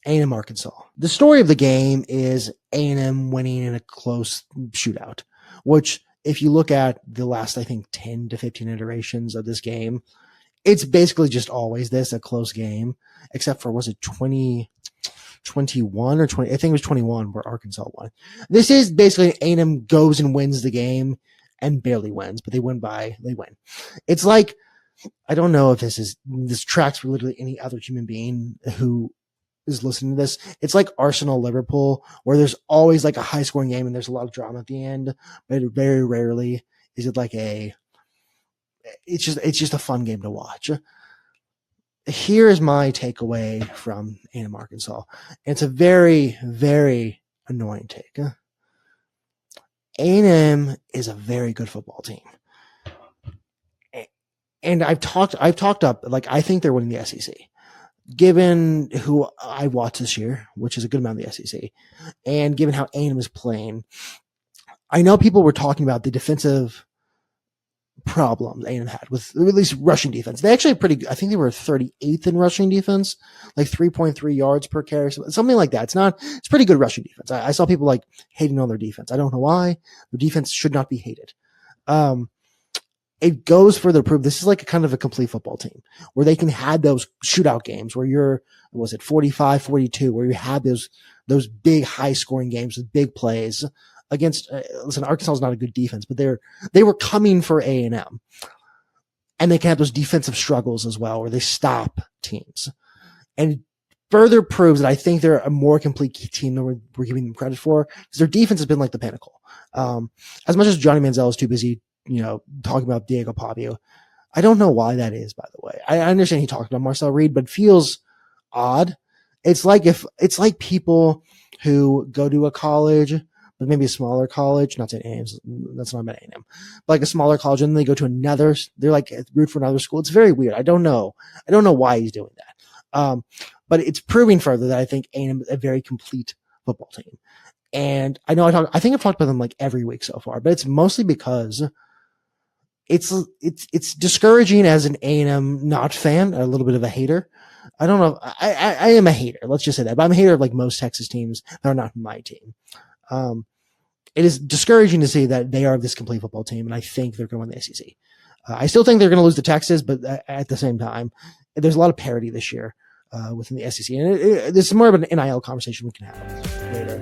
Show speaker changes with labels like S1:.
S1: A&M Arkansas. The story of the game is A&M winning in a close shootout, which if you look at the last, I think, 10 to 15 iterations of this game, it's basically just always this, a close game, except for, was it 2021 or 20? I think it was 21 where Arkansas won. This is basically A&M goes and wins the game and barely wins, but they win. It's like, I don't know if this tracks for literally any other human being who is listening to this. It's like Arsenal Liverpool, where there's always like a high scoring game and there's a lot of drama at the end, but very rarely is it like it's just a fun game to watch. Here is my takeaway from A&M Arkansas. It's a very, very annoying take. A&M is a very good football team. And I've talked up, like, I think they're winning the SEC. Given who I watched this year, which is a good amount of the SEC, and given how A&M is playing, I know people were talking about the defensive problems A&M had with at least rushing defense. They actually I think they were 38th in rushing defense, like 3.3 yards per carry, something like that. It's pretty good rushing defense. I saw people like hating on their defense. I don't know why. Their defense should not be hated. It goes further to prove this is like a kind of a complete football team where they can have those shootout games where 45-42, where you have those big high scoring games with big plays against, listen, Arkansas is not a good defense, but they were coming for A&M, and they can have those defensive struggles as well where they stop teams, and it further proves that I think they're a more complete team than we're giving them credit for, because their defense has been like the pinnacle. As much as Johnny Manziel is too busy, talking about Diego Pavio, I don't know why that is, by the way. I understand he talked about Marcel Reed, but it feels odd. It's like people who go to a college, but maybe a smaller college, not saying A&M, that's not about A&M, but like a smaller college, and then they go to another, they're like root for another school. It's very weird. I don't know why he's doing that. But it's proving further that I think A&M is a very complete football team. And I know I think I've talked about them like every week so far, but it's mostly because it's discouraging as an A&M not fan, a little bit of a hater. I don't know. I am a hater. Let's just say that, but I'm a hater of like most Texas teams that are not my team. It is discouraging to see that they are this complete football team, and I think they're going to win the SEC. I still think they're going to lose to Texas, but at the same time, there's a lot of parity this year within the SEC, and this is more of an NIL conversation we can have later.